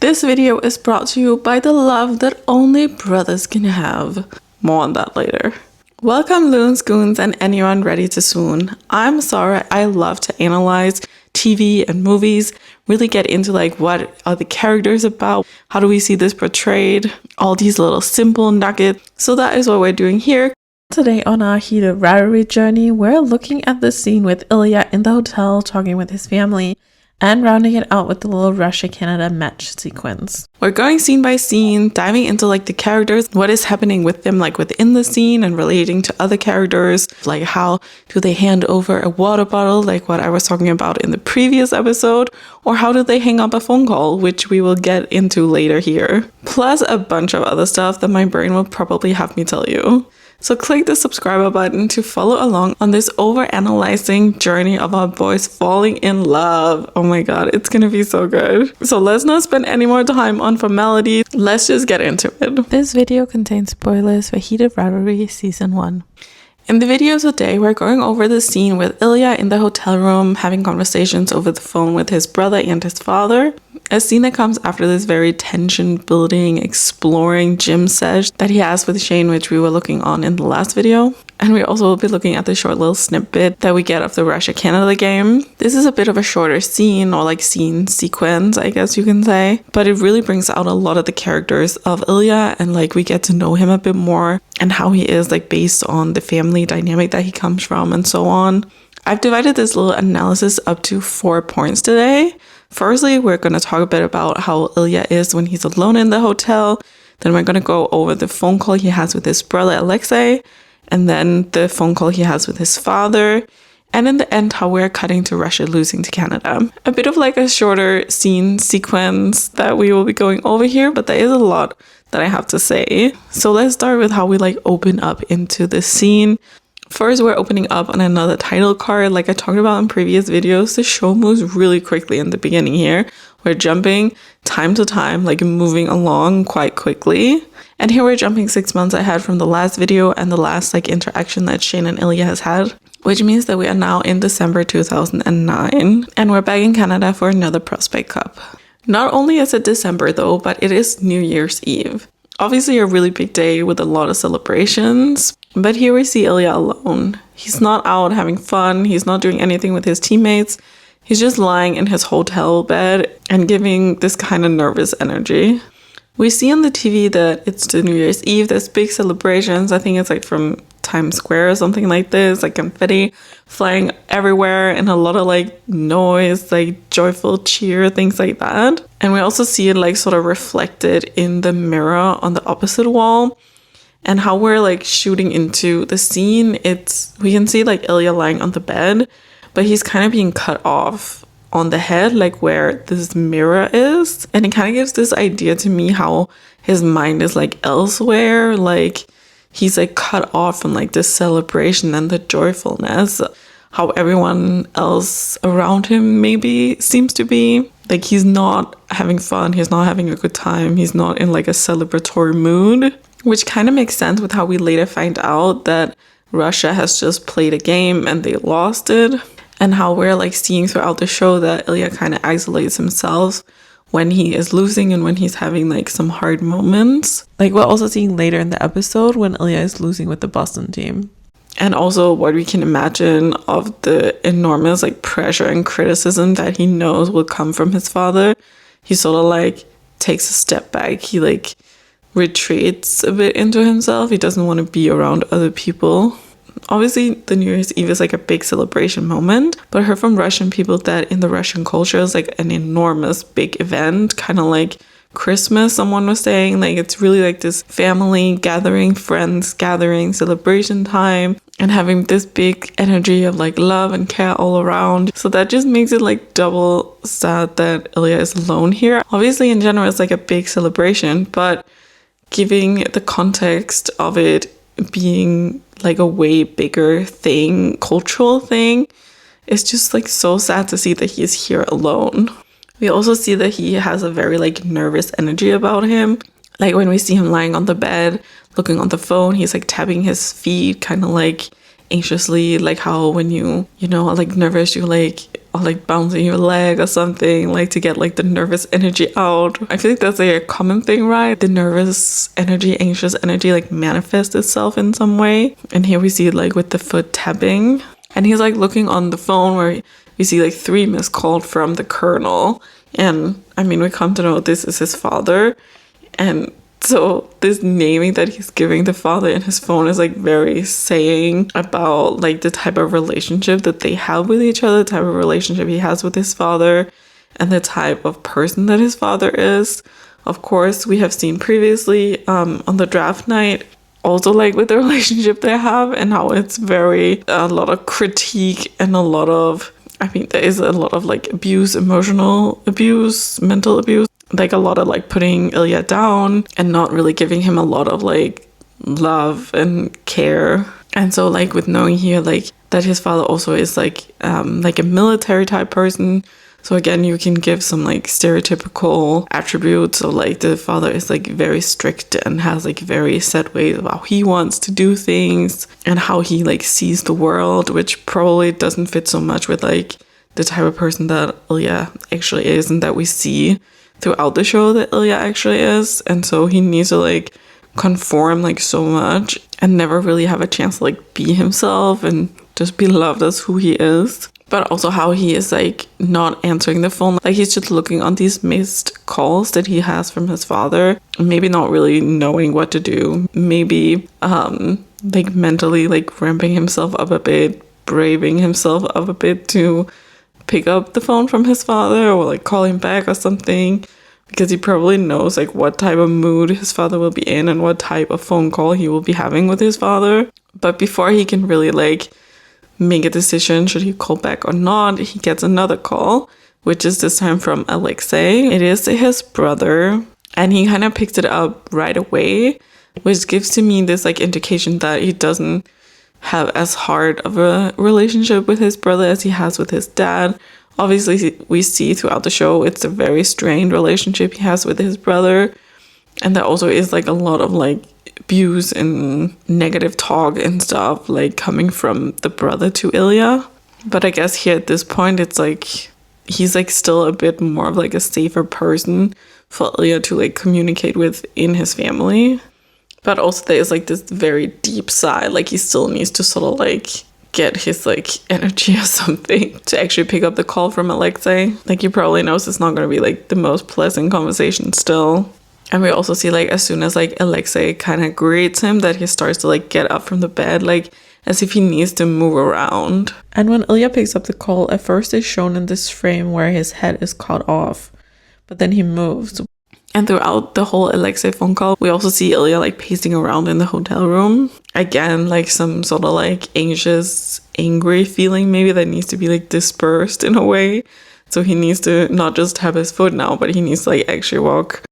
This video is brought to you by the love that only brothers can have. More on that later. Welcome loons, goons, and anyone ready to swoon. I'm Sarah. I love to analyze TV and movies, really get into like what are the characters about, how do we see this portrayed, all these little simple nuggets. So that is what we're doing here. Today on our Heated Rivalry journey, we're looking at the scene with Ilya in the hotel talking with his family and rounding it out with the little Russia-Canada match sequence. We're going scene by scene, diving into like the characters, what is happening with them like within the scene and relating to other characters, like how do they hand over a water bottle like what I was talking about in the previous episode, or how do they hang up a phone call, which we will get into later here. Plus a bunch of other stuff that my brain will probably have me tell you. So click the subscriber button to follow along on this over-analyzing journey of our boys falling in love. Oh my god, it's gonna be so good. So let's not spend any more time on formalities. Let's just get into it. This video contains spoilers for Heated Rivalry Season 1. In the video today, we're going over the scene with Ilya in the hotel room having conversations over the phone with his brother and his father. A scene that comes after this very tension-building, exploring gym sesh that he has with Shane, which we were looking on in the last video. And we also will be looking at the short little snippet that we get of the Russia-Canada game. This is a bit of a shorter scene, or like scene sequence, I guess you can say. But it really brings out a lot of the characters of Ilya, and like we get to know him a bit more and how he is like based on the family dynamic that he comes from and so on. I've divided this little analysis up to 4 points today. Firstly, we're going to talk a bit about how Ilya is when he's alone in the hotel. Then we're going to go over the phone call he has with his brother Alexei, and then the phone call he has with his father. And in the end, how we're cutting to Russia losing to Canada. A bit of like a shorter scene sequence that we will be going over here, but there is a lot that I have to say. So let's start with how we like open up into the scene. First, we're opening up on another title card. Like I talked about in previous videos, the show moves really quickly in the beginning here. We're jumping time to time, like moving along quite quickly. And here we're jumping 6 months ahead from the last video and the last like interaction that Shane and Ilya has had, which means that we are now in December 2009 and we're back in Canada for another Prospect Cup. Not only is it December though, but it is New Year's Eve. Obviously a really big day with a lot of celebrations, but here we see Ilya alone. He's not out having fun, he's not doing anything with his teammates, he's just lying in his hotel bed and giving this kind of nervous energy. We see on the TV that it's the New Year's Eve, there's big celebrations, I think it's like from Times Square or something like this, like confetti flying everywhere and a lot of like noise, like joyful cheer, things like that. And we also see it like sort of reflected in the mirror on the opposite wall. And how we're like shooting into the scene, we can see like Ilya lying on the bed, but he's kind of being cut off on the head, like where this mirror is. And it kind of gives this idea to me how his mind is like elsewhere, like he's like cut off from like this celebration and the joyfulness, how everyone else around him maybe seems to be. Like he's not having fun, he's not having a good time, he's not in like a celebratory mood, which kind of makes sense with how we later find out that Russia has just played a game and they lost it, and how we're like seeing throughout the show that Ilya kind of isolates himself when he is losing and when he's having like some hard moments. Like we're also seeing later in the episode when Ilya is losing with the Boston team. And also what we can imagine of the enormous like pressure and criticism that he knows will come from his father. He sort of like takes a step back. He like retreats a bit into himself. He doesn't want to be around other people. Obviously, the New Year's Eve is like a big celebration moment, but I heard from Russian people that in the Russian culture it's like an enormous big event, kind of like Christmas, someone was saying. Like it's really like this family gathering, friends gathering, celebration time, and having this big energy of like love and care all around. So that just makes it like double sad that Ilya is alone here. Obviously, in general, it's like a big celebration, but giving the context of it being like a way bigger thing, cultural thing, it's just like so sad to see that he is here alone. We also see that he has a very like nervous energy about him. Like when we see him lying on the bed, looking on the phone, he's like tapping his feet kind of like anxiously, like how when you know, like nervous, you like or like bouncing your leg or something, like to get like the nervous energy out. I feel like that's like a common thing, right? The nervous energy, anxious energy like manifests itself in some way. And here we see it like with the foot tapping. And he's like looking on the phone where we see like 3 missed calls from the colonel. And I mean, we come to know this is his father. And so this naming that he's giving the father in his phone is like very saying about like the type of relationship that they have with each other, the type of relationship he has with his father, and the type of person that his father is. Of course, we have seen previously on the draft night, also like with the relationship they have and how it's a lot of critique and a lot of, I mean, there is a lot of like abuse, emotional abuse, mental abuse, like a lot of like putting Ilya down and not really giving him a lot of like love and care. And so like with knowing here like that his father also is like a military type person. So again, you can give some like stereotypical attributes. So like the father is like very strict and has like very set ways of how he wants to do things and how he like sees the world, which probably doesn't fit so much with like the type of person that Ilya actually is and that we see throughout the show that Ilya actually is. And so he needs to like conform like so much and never really have a chance to like be himself and just be loved as who he is. But also how he is like not answering the phone. Like he's just looking on these missed calls that he has from his father. Maybe not really knowing what to do. Maybe like mentally like ramping himself up a bit, braving himself up a bit to pick up the phone from his father or like call him back or something. Because he probably knows like what type of mood his father will be in and what type of phone call he will be having with his father. But before he can really like make a decision, should he call back or not, he gets another call, which is this time from Alexei. It is his brother, and he kind of picks it up right away, which gives to me this like indication that he doesn't have as hard of a relationship with his brother as he has with his dad. Obviously, we see throughout the show it's a very strained relationship he has with his brother, and there also is like a lot of like abuse and negative talk and stuff like coming from the brother to Ilya. But I guess here at this point it's like he's like still a bit more of like a safer person for Ilya to like communicate with in his family. But also there is like this very deep side, like he still needs to sort of like get his like energy or something to actually pick up the call from Alexei. Like he probably knows it's not going to be like the most pleasant conversation still. And we also see like as soon as like Alexei kind of greets him that he starts to like get up from the bed, like as if he needs to move around. And when Ilya picks up the call, at first it's shown in this frame where his head is cut off, but then he moves. And throughout the whole Alexei phone call, we also see Ilya like pacing around in the hotel room. Again, like some sort of like anxious, angry feeling maybe that needs to be like dispersed in a way. So he needs to not just have his foot now, but he needs to like actually walk.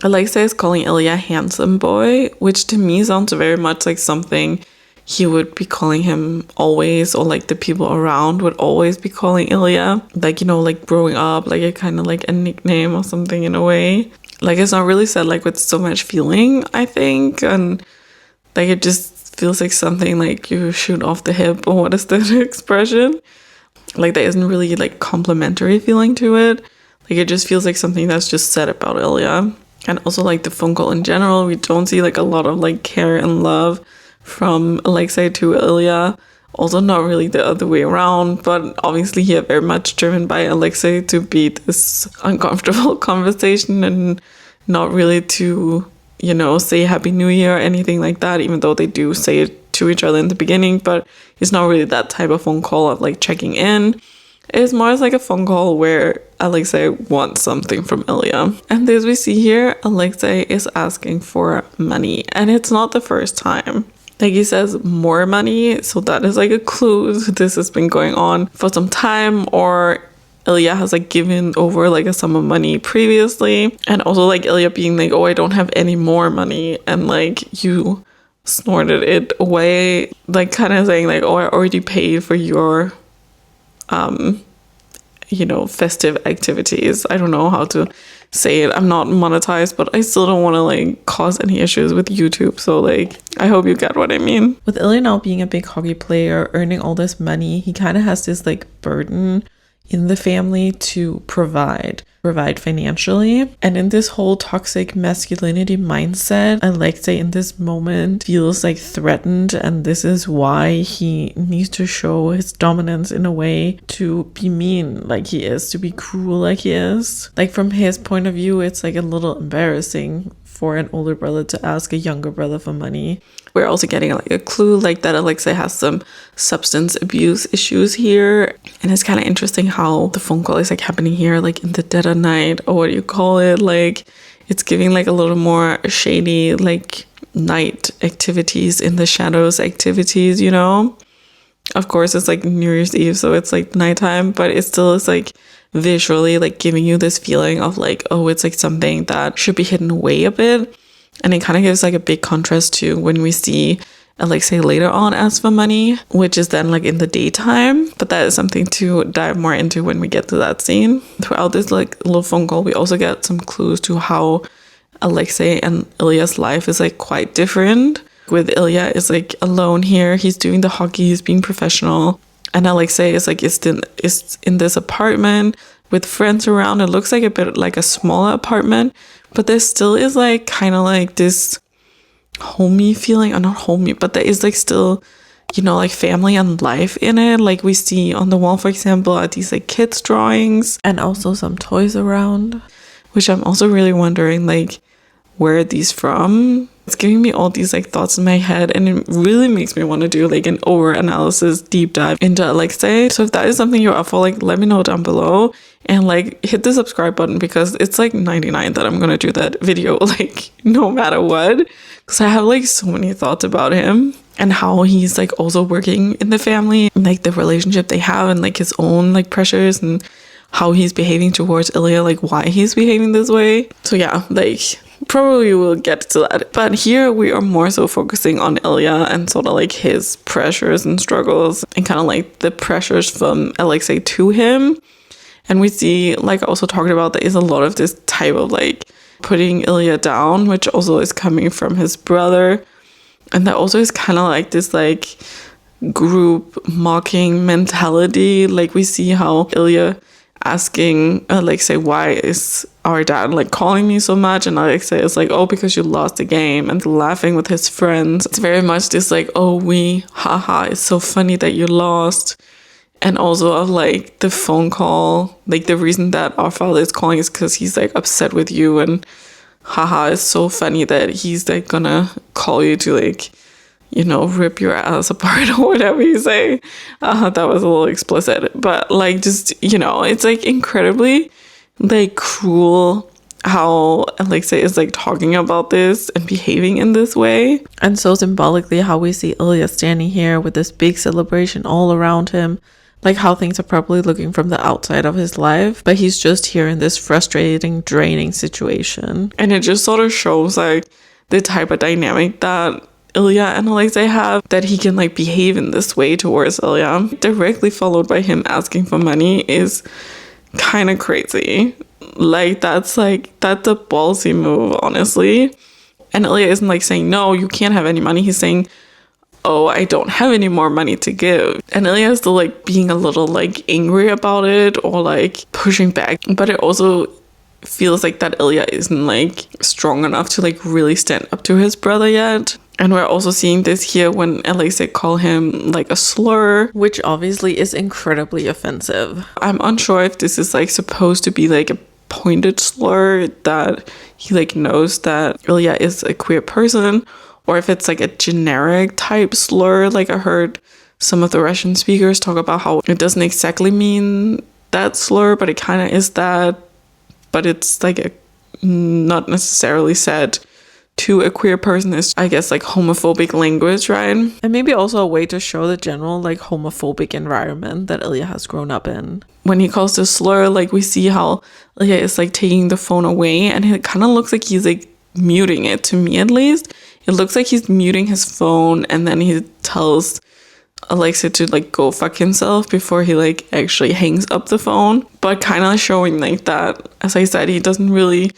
Alexei is calling Ilya handsome boy, which to me sounds very much like something he would be calling him always, or like the people around would always be calling Ilya. Like, you know, like growing up, like a kind of like a nickname or something in a way. Like it's not really said like with so much feeling, I think. And like it just feels like something like you shoot off the hip, or what is that expression? Like there isn't really like complimentary feeling to it. Like it just feels like something that's just said about Ilya. And also like the phone call in general, we don't see like a lot of like care and love from Alexei to Ilya. Also not really the other way around, but obviously here very much driven by Alexei to be this uncomfortable conversation and not really to, you know, say Happy New Year or anything like that, even though they do say it to each other in the beginning. But it's not really that type of phone call of like checking in. It's more like a phone call where Alexei wants something from Ilya. And as we see here, Alexei is asking for money. And it's not the first time. Like he says, more money. So that is like a clue. This has been going on for some time. Or Ilya has like given over like a sum of money previously. And also like Ilya being like, oh, I don't have any more money. And like you snorted it away. Like kind of saying like, oh, I already paid for your you know, festive activities. I don't know how to say it. I'm not monetized, but I still don't want to like cause any issues with YouTube. So like, I hope you get what I mean. With Ilya now being a big hockey player, earning all this money, he kind of has this like burden, in the family to provide financially. And in this whole toxic masculinity mindset, Alexei in this moment feels like threatened, and this is why he needs to show his dominance in a way to be mean like he is, to be cruel like he is. Like from his point of view, it's like a little embarrassing for an older brother to ask a younger brother for money. We're also getting like a clue like that Alexei has some substance abuse issues here. And it's kind of interesting how the phone call is like happening here, like in the dead of night, or what do you call it? Like it's giving like a little more shady, like night activities, in the shadows activities, you know? Of course, it's like New Year's Eve, so it's like nighttime, but it still is like visually like giving you this feeling of like, oh, it's like something that should be hidden away a bit. And it kind of gives like a big contrast to when we see Alexei later on ask for money, which is then like in the daytime. But that is something to dive more into when we get to that scene. Throughout this like little phone call, we also get some clues to how Alexei and Ilya's life is like quite different. With Ilya is like alone here, he's doing the hockey, he's being professional, and Alexei is like is in this apartment with friends around. It looks like a bit like a smaller apartment, but there still is like kind of like this homey feeling, or not homey, but there is like still, you know, like family and life in it. Like we see on the wall, for example, are these like kids drawings and also some toys around, which I'm also really wondering like where are these from. It's giving me all these like thoughts in my head, and it really makes me want to do like an over-analysis deep dive into Alexei. So if that is something you're up for, like let me know down below, and like hit the subscribe button, because it's like 99 that I'm gonna do that video like no matter what, because I have like so many thoughts about him and how he's like also working in the family, and, like the relationship they have, and like his own like pressures, and how he's behaving towards Ilya, like why he's behaving this way. So yeah, like probably we'll get to that, but here we are more so focusing on Ilya and sort of like his pressures and struggles, and kind of like the pressures from Alexei to him. And we see, like I also talked about, there is a lot of this type of like putting Ilya down, which also is coming from his brother, and that also is kind of like this like group mocking mentality. Like we see how Ilya asking Alexei, why is our dad like calling me so much, and Alexei is like, oh, because you lost the game, and laughing with his friends. It's very much this like, oh, haha, it's so funny that you lost. And also of like the phone call, like the reason that our father is calling is because he's like upset with you, and haha, it's so funny that he's like gonna call you to like, you know, rip your ass apart or whatever you say. That was a little explicit, but like just, you know, it's like incredibly like cruel how Alexei is like talking about this and behaving in this way. And so symbolically how we see Ilya standing here with this big celebration all around him, like how things are probably looking from the outside of his life, but he's just here in this frustrating, draining situation. And it just sort of shows like the type of dynamic that Ilya and Alexei have, that he can like behave in this way towards Ilya, directly followed by him asking for money, is kind of crazy. Like that's a ballsy move, honestly. And Ilya isn't like saying, no, you can't have any money. He's saying, oh, I don't have any more money to give. And Ilya is still like being a little like angry about it, or like pushing back, but it also feels like that Ilya isn't like strong enough to like really stand up to his brother yet. And we're also seeing this here when Alexei call him like a slur, which obviously is incredibly offensive. I'm unsure if this is like supposed to be like a pointed slur, that he like knows that Ilya is a queer person, or if it's like a generic type slur. Like I heard some of the Russian speakers talk about how it doesn't exactly mean that slur, but it kind of is that, but it's like a not necessarily said to a queer person. Is, I guess, like homophobic language, right? And maybe also a way to show the general like homophobic environment that Ilya has grown up in. When he calls this slur, like we see how Ilya is like taking the phone away, and it kind of looks like he's like muting it, to me at least. It looks like he's muting his phone, and then he tells Alexei to like go fuck himself before he like actually hangs up the phone. But kind of showing like that, as I said, he doesn't really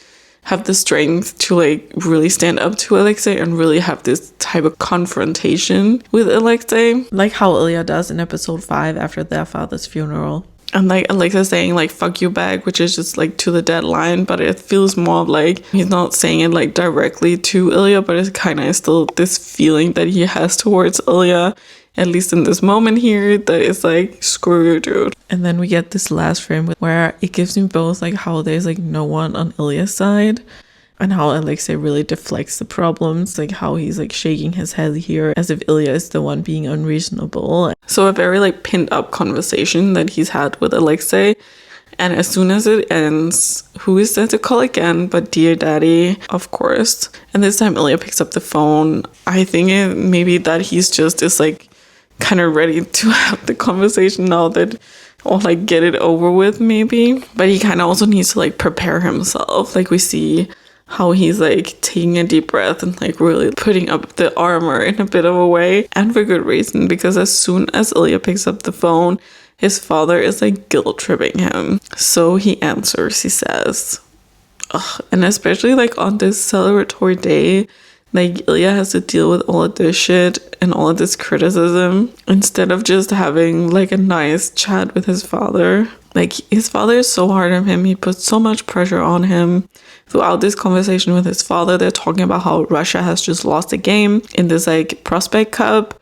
have the strength to like really stand up to Alexei and really have this type of confrontation with Alexei, like how Ilya does in episode 5 after their father's funeral. And like Alexa saying like fuck you back, which is just like to the deadline, but it feels more of like he's not saying it like directly to Ilya, but it's kind of still this feeling that he has towards Ilya, at least in this moment here, that is like screw you, dude. And then we get this last frame where it gives me both like how there's like no one on Ilya's side and how Alexei really deflects the problems, like how he's like shaking his head here as if Ilya is the one being unreasonable. So a very like pinned up conversation that he's had with Alexei. And as soon as it ends, who is there to call again but dear daddy, of course. And this time Ilya picks up the phone. I think it maybe that he's just is like kind of ready to have the conversation now, that or like get it over with maybe. But he kind of also needs to like prepare himself. Like we see how he's like taking a deep breath and like really putting up the armor in a bit of a way, and for good reason, because as soon as Ilya picks up the phone, his father is like guilt tripping him. So he answers, he says, ugh. And especially like on this celebratory day, like Ilya has to deal with all of this shit and all of this criticism instead of just having like a nice chat with his father. Like his father is so hard on him. He puts so much pressure on him. Throughout this conversation with his father, they're talking about how Russia has just lost a game in this like prospect cup.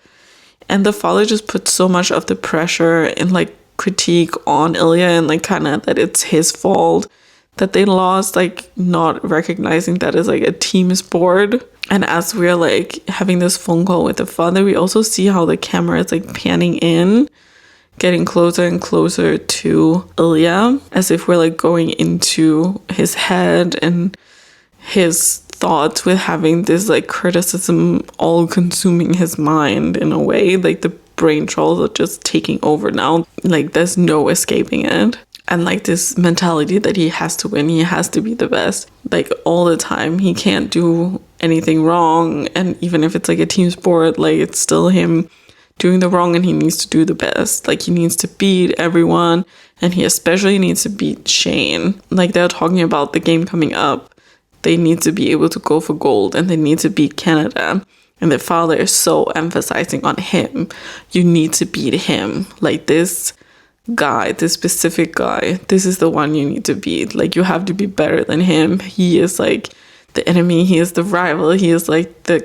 And the father just puts so much of the pressure and like critique on Ilya, and like kind of that it's his fault that they lost, like not recognizing that it's like a team sport. And as we're like having this phone call with the father, we also see how the camera is like panning in, getting closer and closer to Ilya, as if we're like going into his head and his thoughts, with having this like criticism all consuming his mind in a way. Like the brain trolls are just taking over now. Like there's no escaping it. And like this mentality that he has to win, he has to be the best, like all the time. He can't do anything wrong. And even if it's like a team sport, like it's still him doing the wrong, and he needs to do the best. Like he needs to beat everyone, and he especially needs to beat Shane. Like they're talking about the game coming up. They need to be able to go for gold, and they need to beat Canada. And the father is so emphasizing on him. You need to beat him. Like this guy, this specific guy, this is the one you need to beat. Like you have to be better than him. He is like the enemy, he is the rival, he is like the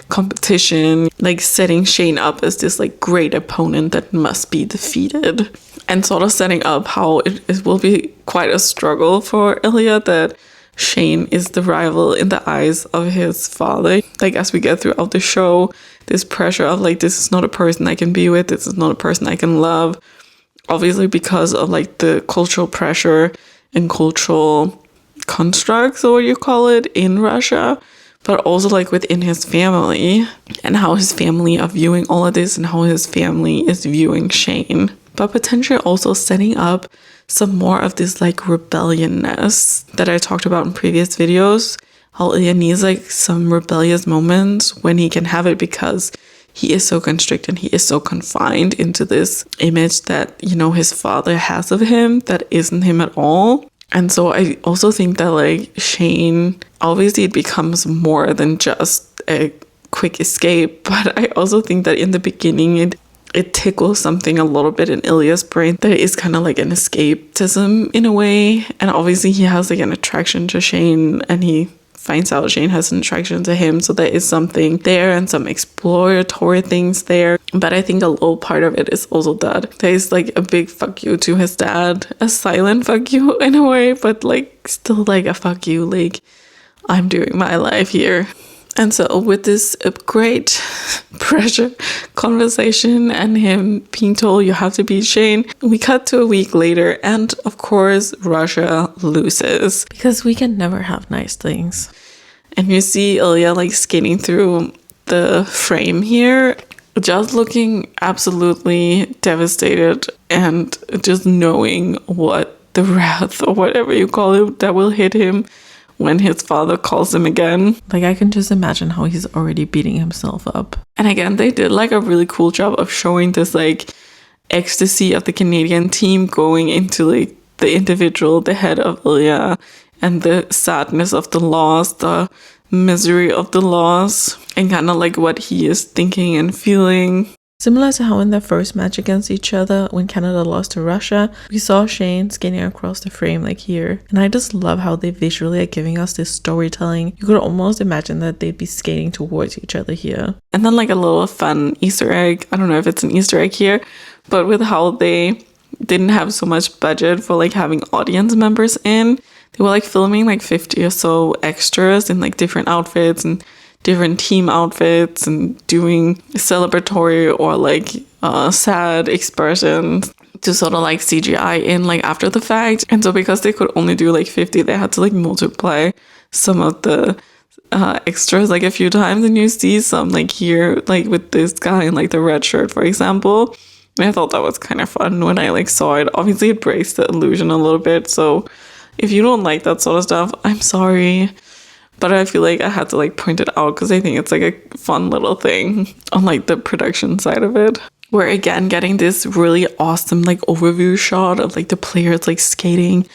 competition, like setting Shane up as this like great opponent that must be defeated, and sort of setting up how it will be quite a struggle for Ilya, that Shane is the rival in the eyes of his father. Like as we get throughout the show, this pressure of like, this is not a person I can be with, this is not a person I can love, obviously because of like the cultural pressure and cultural constructs, or what you call it, in Russia, but also like within his family, and how his family are viewing all of this, and how his family is viewing Shane. But potentially also setting up some more of this like rebellionness that I talked about in previous videos, how Ilya needs like some rebellious moments when he can have it, because he is so constricted, he is so confined into this image that, you know, his father has of him that isn't him at all. And so I also think that like Shane, obviously it becomes more than just a quick escape, but I also think that in the beginning it tickles something a little bit in Ilya's brain that is kind of like an escapism in a way. And obviously he has like an attraction to Shane, and he finds out Shane has an attraction to him, so there is something there and some exploratory things there. But I think a little part of it is also that there is like a big fuck you to his dad, a silent fuck you in a way, but like still like a fuck you, like I'm doing my life here. And so with this great pressure conversation and him being told you have to beat Shane, we cut to a week later, and of course Russia loses, because we can never have nice things. And you see Ilya like skating through the frame here, just looking absolutely devastated, and just knowing what the wrath, or whatever you call it, that will hit him when his father calls him again. Like I can just imagine how he's already beating himself up. And again, they did like a really cool job of showing this like ecstasy of the Canadian team going into like the individual, the head of Ilya, and the sadness of the loss, the misery of the loss, and kind of like what he is thinking and feeling. Similar to how in their first match against each other, when Canada lost to Russia, we saw Shane skating across the frame like here. And I just love how they visually are giving us this storytelling. You could almost imagine that they'd be skating towards each other here. And then like a little fun Easter egg. I don't know if it's an Easter egg here, but with how they didn't have so much budget for like having audience members in, they were like filming like 50 or so extras in like different outfits and different team outfits and doing celebratory or like sad expressions to sort of like CGI in like after the fact. And so because they could only do like 50, they had to like multiply some of the extras like a few times, and you see some like here like with this guy in like the red shirt, for example. And I thought that was kind of fun when I like saw it. Obviously it breaks the illusion a little bit, so if you don't like that sort of stuff, I'm sorry. But I feel like I had to like point it out because I think it's like a fun little thing on like the production side of it. We're again getting this really awesome like overview shot of like the players like skating,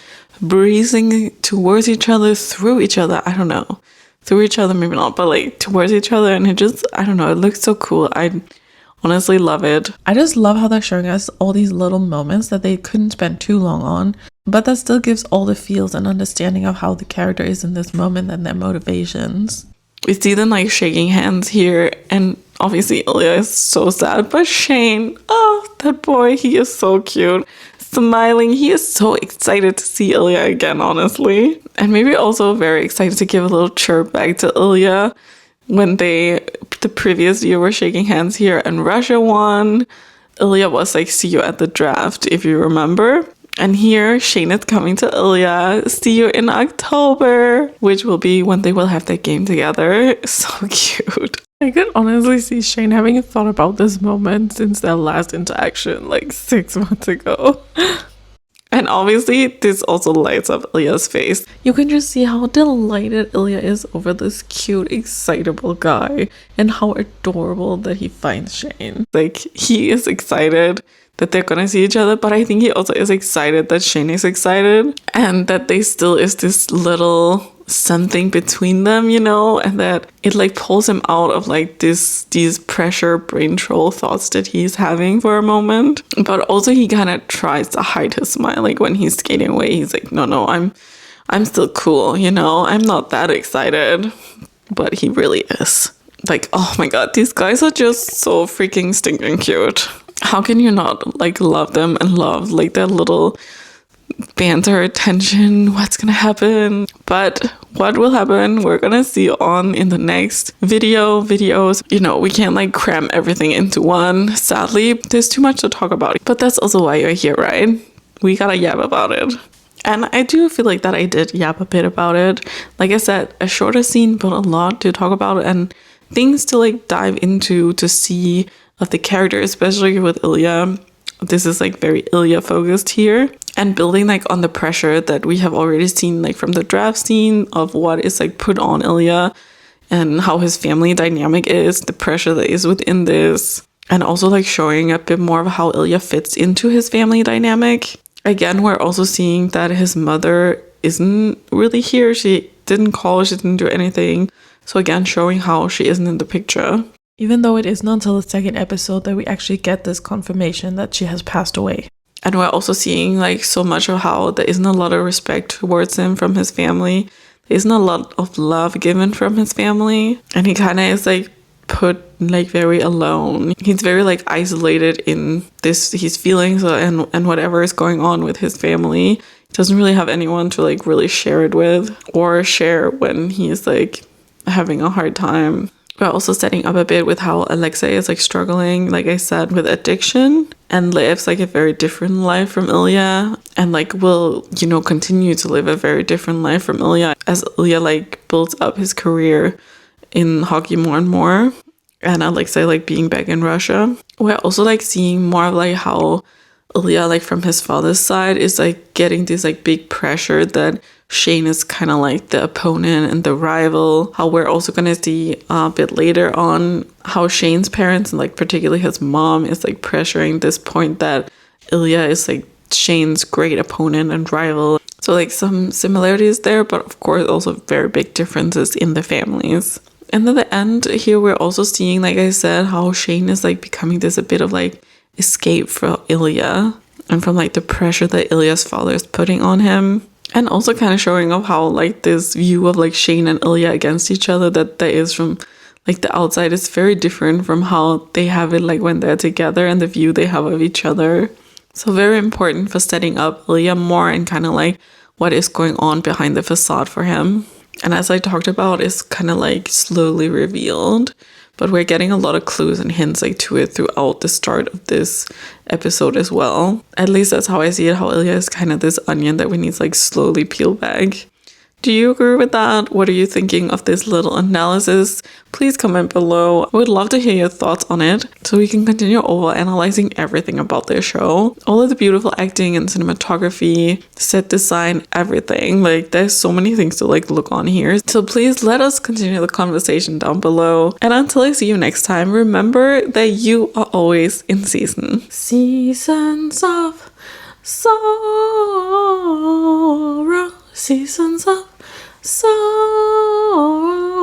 breezing towards each other, through each other. I don't know. Through each other, maybe not, but like towards each other. And it just, I don't know, it looks so cool. I honestly love it. I just love how they're showing us all these little moments that they couldn't spend too long on, but that still gives all the feels and understanding of how the character is in this moment and their motivations. We see them like shaking hands here, and obviously Ilya is so sad, but Shane, oh, that boy, he is so cute. Smiling, he is so excited to see Ilya again, honestly. And maybe also very excited to give a little chirp back to Ilya when the previous year were shaking hands here and Russia won. Ilya was like, see you at the draft, if you remember. And here, Shane is coming to Ilya. See you in October, which will be when they will have their game together. So cute. I could honestly see Shane having thought about this moment since their last interaction, like 6 months ago. And obviously, this also lights up Ilya's face. You can just see how delighted Ilya is over this cute, excitable guy and how adorable that he finds Shane. Like, he is excited that they're gonna see each other, but I think he also is excited that Shane is excited and that they still is this little something between them, you know, and that it like pulls him out of like these pressure brain troll thoughts that he's having for a moment. But also he kind of tries to hide his smile, like when he's skating away, he's like, no, I'm still cool, you know, I'm not that excited, but he really is. Like, oh my god, these guys are just so freaking stinking cute. How can you not like love them and love like their little banter, tension, what's gonna happen? But what will happen, we're gonna see on in the next videos. You know, we can't like cram everything into one. Sadly, there's too much to talk about. But that's also why you're here, right? We gotta yap about it. And I do feel like that I did yap a bit about it. Like I said, a shorter scene, but a lot to talk about and things to like dive into to see of the character, especially with Ilya. This is like very Ilya focused here, and building like on the pressure that we have already seen like from the draft scene of what is like put on Ilya and how his family dynamic is, the pressure that is within this, and also like showing a bit more of how Ilya fits into his family dynamic. Again, we're also seeing that his mother isn't really here. She didn't call, she didn't do anything. So again, showing how she isn't in the picture. Even though it is not until the second episode that we actually get this confirmation that she has passed away. And we're also seeing like so much of how there isn't a lot of respect towards him from his family. There isn't a lot of love given from his family. And he kind of is like put like very alone. He's very like isolated in his feelings and whatever is going on with his family. He doesn't really have anyone to like really share it with or share when he's like having a hard time. We're also setting up a bit with how Alexei is like struggling, like I said, with addiction and lives like a very different life from Ilya and like will, you know, continue to live a very different life from Ilya as Ilya like builds up his career in hockey more and more, and Alexei like being back in Russia. We're also like seeing more of like how Ilya like from his father's side is like getting this like big pressure that Shane is kind of like the opponent and the rival. How we're also going to see a bit later on how Shane's parents and like particularly his mom is like pressuring this point that Ilya is like Shane's great opponent and rival. So like some similarities there, but of course also very big differences in the families. And at the end here, we're also seeing, like I said, how Shane is like becoming this a bit of like escape for Ilya, and from like the pressure that Ilya's father is putting on him. And also kind of showing off how like this view of like Shane and Ilya against each other that there is from like the outside is very different from how they have it like when they're together, and the view they have of each other. So very important for setting up Ilya more and kind of like what is going on behind the facade for him. And as I talked about, it's kind of like slowly revealed, but we're getting a lot of clues and hints like to it throughout the start of this episode as well. At least that's how I see it, how Ilya is kind of this onion that we need to like slowly peel back. Do you agree with that? What are you thinking of this little analysis? Please comment below. I would love to hear your thoughts on it so we can continue over analyzing everything about this show. All of the beautiful acting and cinematography, set design, everything. Like there's so many things to like look on here. So please let us continue the conversation down below. And until I see you next time, remember that you are always in season. Seasons of sorrow. Seasons of sorrow.